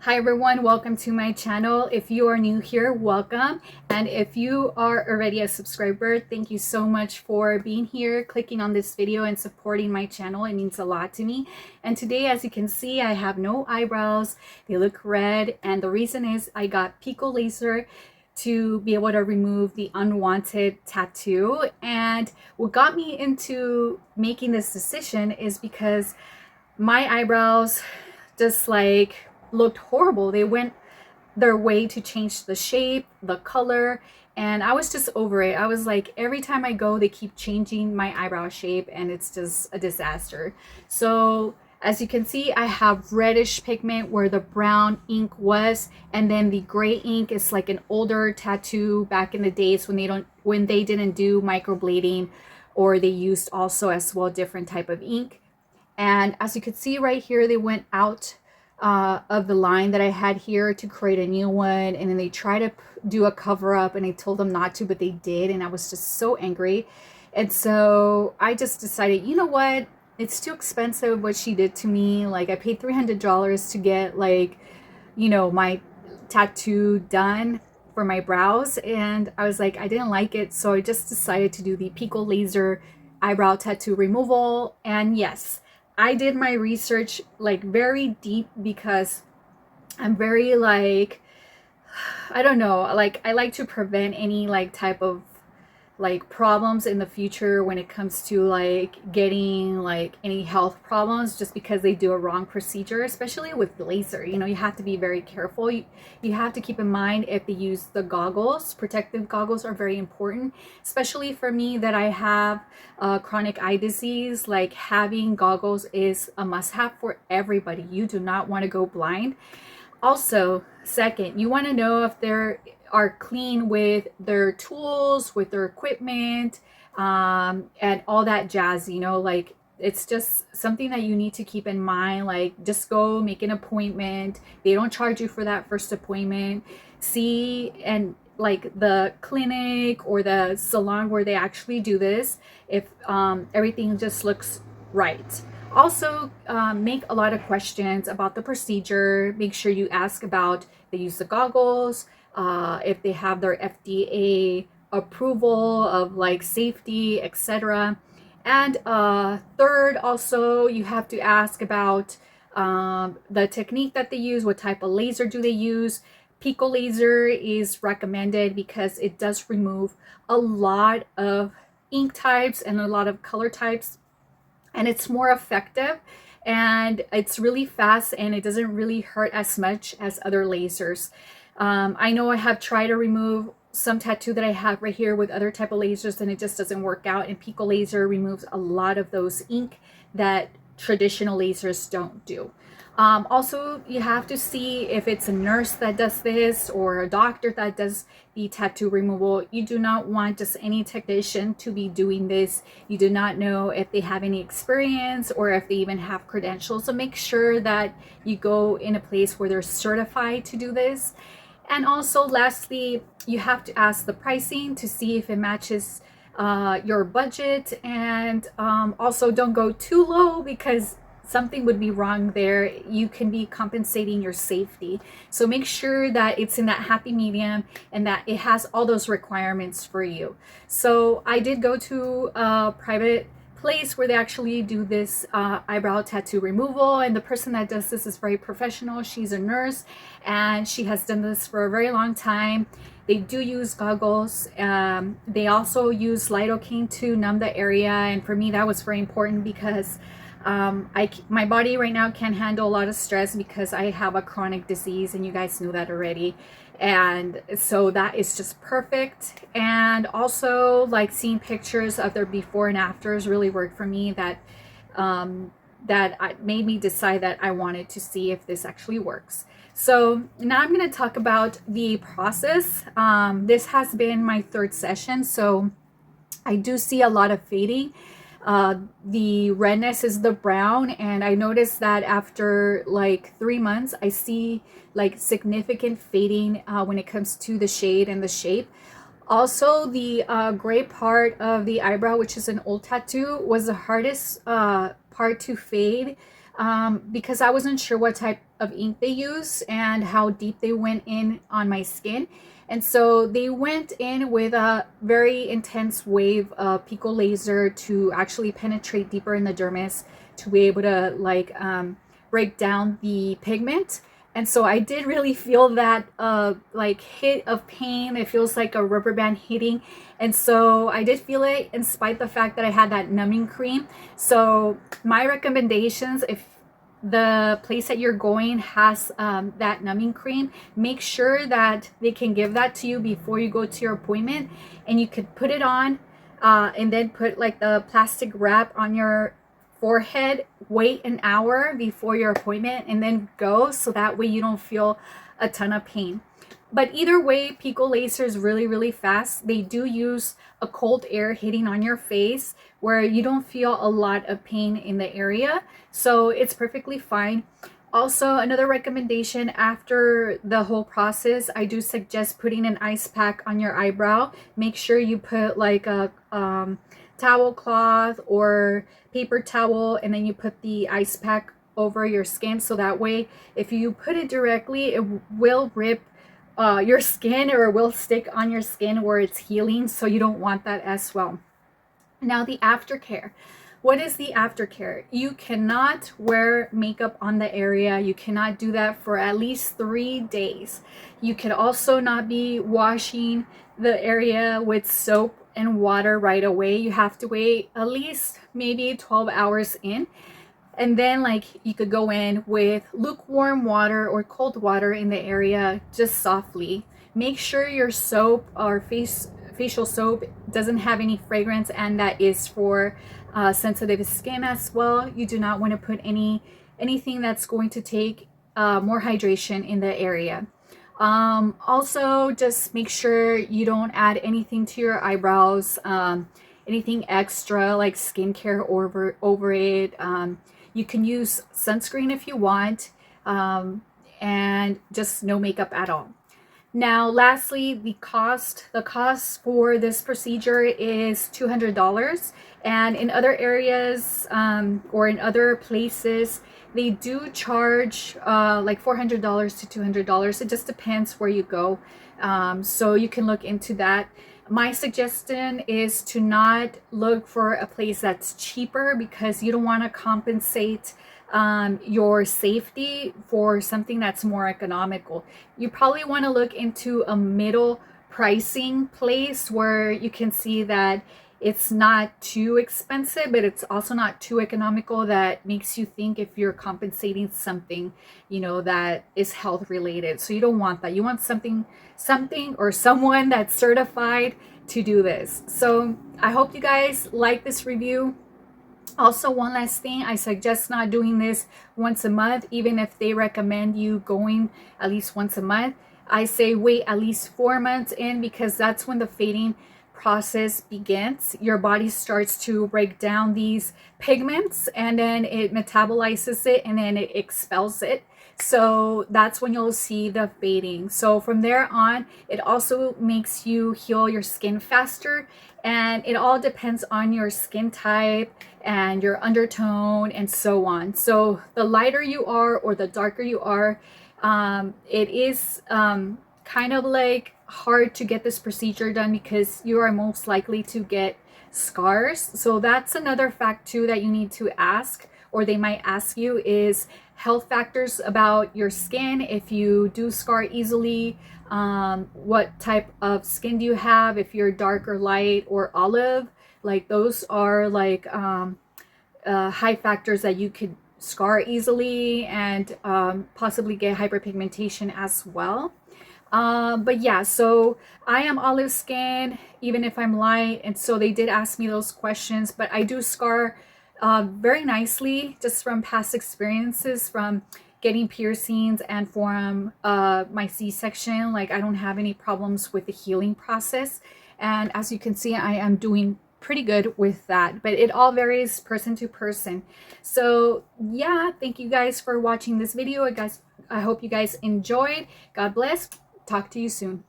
Hi everyone, welcome to my channel. If you are new here, welcome. And if you are already a subscriber, thank you so much for being here, clicking on this video and supporting my channel. It means a lot to me. And today, as you can see, I have no eyebrows. They look red. And the reason is I got PICO laser to be able to remove the unwanted tattoo. And what got me into making this decision is because my eyebrows just looked horrible. They went their way to change the shape, the color, and I was just over it. I was like, every time I go, they keep changing my eyebrow shape and it's just a disaster. So as you can see, I have reddish pigment where the brown ink was, and then the gray ink is like an older tattoo back in the days when they didn't do microblading, or they used also as well different type of ink. And as you can see right here, they went out of the line that I had here to create a new one. And then they tried to do a cover up and I told them not to, but they did. And I was just so angry. And so I just decided, you know what? It's too expensive what she did to me. Like I paid $300 to get my tattoo done for my brows. And I was like, I didn't like it. So I just decided to do the PICO laser eyebrow tattoo removal. And yes, I did my research like very deep because I'm very I don't know, like I like to prevent any type of problems in the future when it comes to getting any health problems just because they do a wrong procedure, especially with laser. You have to be very careful. You have to keep in mind if they use the goggles. Protective goggles are very important, especially for me that I have chronic eye disease. Like having goggles is a must-have for everybody. You do not want to go blind. Also, second, you want to know if they're are clean with their tools, with their equipment, and all that jazz. Like it's just something that you need to keep in mind. Like just go make an appointment. They don't charge you for that first appointment. See, and like the clinic or the salon where they actually do this, if everything just looks right. Also, make a lot of questions about the procedure. Make sure you ask about they use the goggles, if they have their FDA approval of safety, etc. And third, also you have to ask about the technique that they use. What type of laser do they use? PICO laser is recommended because it does remove a lot of ink types and a lot of color types, and it's more effective and it's really fast and it doesn't really hurt as much as other lasers. I know I have tried to remove some tattoo that I have right here with other type of lasers and it just doesn't work out, and PICO laser removes a lot of those ink that traditional lasers don't do. Also, you have to see if it's a nurse that does this or a doctor that does the tattoo removal. You do not want just any technician to be doing this. You do not know if they have any experience or if they even have credentials. So make sure that you go in a place where they're certified to do this. And also, lastly, you have to ask the pricing to see if it matches your budget. And also, don't go too low because something would be wrong there. You can be compensating your safety. So make sure that it's in that happy medium and that it has all those requirements for you. So I did go to a private place where they actually do this eyebrow tattoo removal, and the person that does this is very professional. She's a nurse and she has done this for a very long time. They do use goggles. They also use lidocaine to numb the area, and for me that was very important because my body right now can't handle a lot of stress because I have a chronic disease, and you guys know that already. And so that is just perfect. And also, like, seeing pictures of their before and afters really worked for me. That made me decide that I wanted to see if this actually works. So now I'm going to talk about the process. This has been my third session, so I do see a lot of fading. The redness is the brown, and I noticed that after 3 months I see significant fading when it comes to the shade and the shape. Also, the gray part of the eyebrow, which is an old tattoo, was the hardest part to fade. because I wasn't sure what type of ink they use and how deep they went in on my skin. And so they went in with a very intense wave of PICO laser to actually penetrate deeper in the dermis to be able to like break down the pigment. And so I did really feel that like hit of pain. It feels like a rubber band hitting. And so I did feel it in spite of the fact that I had that numbing cream. So my recommendations, if the place that you're going has that numbing cream, make sure that they can give that to you before you go to your appointment, and you could put it on and then put like the plastic wrap on your forehead, wait an hour before your appointment, and then go, so that way you don't feel a ton of pain. But either way, PICO laser is really, really fast. They do use a cold air hitting on your face where you don't feel a lot of pain in the area. So it's perfectly fine. Also, another recommendation after the whole process, I do suggest putting an ice pack on your eyebrow. Make sure you put like a towel cloth or paper towel, and then you put the ice pack over your skin, so that way if you put it directly, it will rip your skin, or will stick on your skin where it's healing, so you don't want that as well. Now, the aftercare. What is the aftercare? You cannot wear makeup on the area. You cannot do that for at least 3 days. You could also not be washing the area with soap and water right away. You have to wait at least maybe 12 hours in. And then like you could go in with lukewarm water or cold water in the area, just softly. Make sure your soap or facial soap doesn't have any fragrance, and that is for sensitive skin as well. You do not want to put anything that's going to take more hydration in the area. Also, just make sure you don't add anything to your eyebrows, anything extra like skincare over it. You can use sunscreen if you want, and just no makeup at all. Now, lastly, the cost for this procedure is $200, and in other areas or in other places, they do charge like $400 to $200. It just depends where you go, so you can look into that. My suggestion is to not look for a place that's cheaper, because you don't want to compensate your safety for something that's more economical. You probably want to look into a middle pricing place where you can see that it's not too expensive, but it's also not too economical, that makes you think if you're compensating something, you know, that is health related. So you don't want that. You want something or someone that's certified to do this. So I hope you guys like this review. Also, one last thing, I suggest not doing this once a month, even if they recommend you going at least once a month. I say wait at least 4 months in, because that's when the fading process begins. Your body starts to break down these pigments, and then it metabolizes it, and then it expels it. So that's when you'll see the fading. So from there on, it also makes you heal your skin faster, and it all depends on your skin type and your undertone and so on. So the lighter you are or the darker you are, it is kind of like hard to get this procedure done, because you are most likely to get scars. So that's another fact too that you need to ask, or they might ask you, is health factors about your skin. If you do scar easily, what type of skin do you have? If you're dark or light or olive, like those are like high factors that you could scar easily and possibly get hyperpigmentation as well. But yeah, so I am olive skin, even if I'm light, and so they did ask me those questions. But I do scar very nicely, just from past experiences, from getting piercings and from my C-section. Like, I don't have any problems with the healing process, and as you can see, I am doing pretty good with that, but it all varies person to person. So yeah, thank you guys for watching this video. I hope you guys enjoyed. God bless. Talk to you soon.